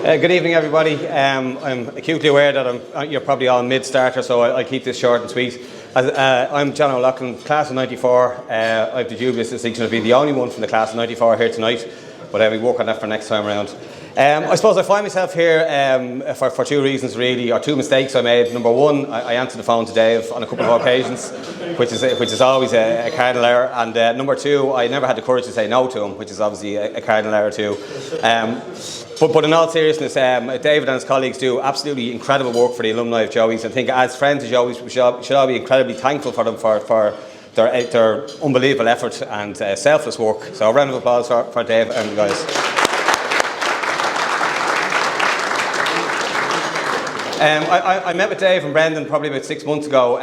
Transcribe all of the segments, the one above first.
Good evening, everybody. I'm acutely aware that you're probably all mid-starter, so I'll keep this short and sweet. I'm John O'Loughlin, class of 94. I have the dubious distinction of being the only one from the class of 94 here tonight, but we work on that for next time around. I suppose I find myself here for two reasons, really, or two mistakes I made. Number one, I answered the phone to Dave on a couple of occasions, which is always a cardinal error. And number two, I never had the courage to say no to him, which is obviously a cardinal error too. But in all seriousness, David and his colleagues do absolutely incredible work for the alumni of Joey's. I think as friends of Joey's, we should all be incredibly thankful for them for their unbelievable effort and selfless work. So a round of applause for Dave and the guys. I met with Dave and Brendan probably about 6 months ago,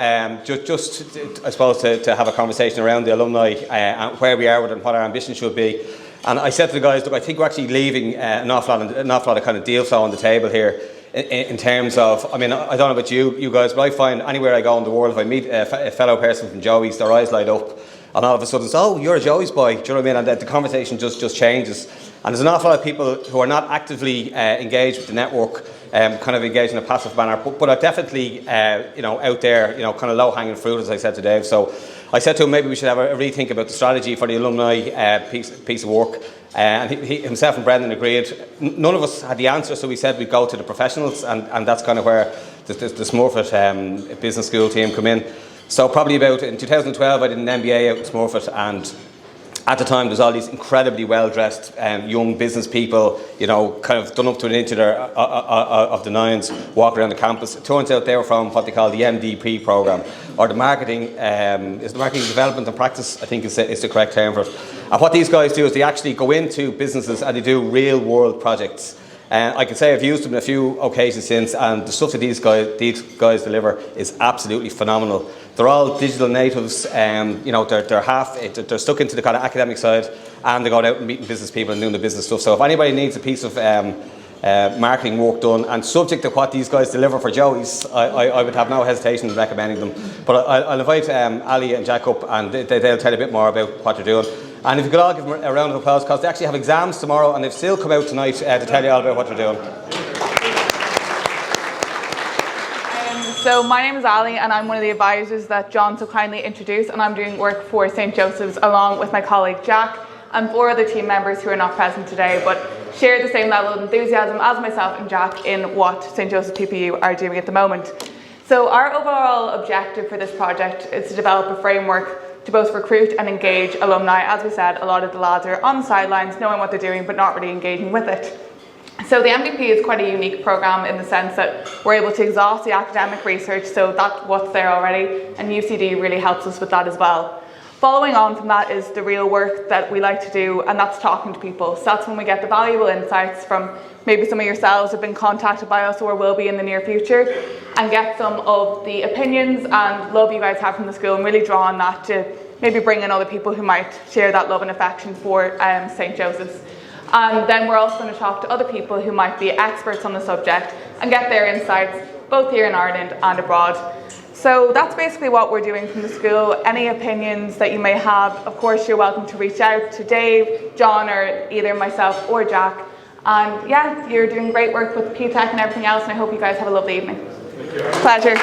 just I suppose to have a conversation around the alumni and where we are with it and what our ambition should be. And I said to the guys, look, I think we're actually leaving an awful lot of kind of deal flow on the table here in terms of, I mean, I don't know about you guys, but I find anywhere I go in the world, if I meet a fellow person from Joey's, their eyes light up, and all of a sudden it's, oh, you're a Joey's boy, do you know what I mean? And the conversation just changes. And there's an awful lot of people who are not actively engaged with the network, kind of engaged in a passive manner, but are definitely, out there, kind of low-hanging fruit, as I said to Dave. So I said to him, maybe we should have a rethink about the strategy for the alumni piece of work. And he himself and Brendan agreed. None of us had the answer, so we said we'd go to the professionals, and that's kind of where the Smurfit business school team come in. So probably in 2012, I did an MBA out in Smurfit, and at the time, there's all these incredibly well-dressed young business people, kind of done up to an inch of the nines, walk around the campus. It turns out they were from what they call the MDP program, or the marketing development and practice, I think is the correct term for it. And what these guys do is they actually go into businesses and they do real-world projects. I can say I've used them on a few occasions since, and the stuff that these guys deliver is absolutely phenomenal. They're all digital natives, they're stuck into the kind of academic side, and they go out and meeting business people and doing the business stuff. So if anybody needs a piece of marketing work done, and subject to what these guys deliver for Joey's, I would have no hesitation in recommending them. But I'll invite Ali and Jack up, and they'll tell you a bit more about what they're doing. And if you could all give them a round of applause, because they actually have exams tomorrow, and they've still come out tonight to tell you all about what they're doing. So my name is Ali, and I'm one of the advisors that John so kindly introduced, and I'm doing work for St. Joseph's along with my colleague Jack and 4 other team members who are not present today, but share the same level of enthusiasm as myself and Jack in what St. Joseph's PPU are doing at the moment. So our overall objective for this project is to develop a framework to both recruit and engage alumni. As we said, a lot of the lads are on the sidelines knowing what they're doing but not really engaging with it. So the MDP is quite a unique programme in the sense that we're able to exhaust the academic research, so that's what's there already, and UCD really helps us with that as well. Following on from that is the real work that we like to do, and that's talking to people. So that's when we get the valuable insights from maybe some of yourselves have been contacted by us or will be in the near future, and get some of the opinions and love you guys have from the school and really draw on that to maybe bring in other people who might share that love and affection for St. Joseph's. And then we're also going to talk to other people who might be experts on the subject and get their insights both here in Ireland and abroad. So that's basically what we're doing from the school. Any opinions that you may have, of course, you're welcome to reach out to Dave, John, or either myself or Jack. And yeah, you're doing great work with PTech and everything else, and I hope you guys have a lovely evening. Pleasure.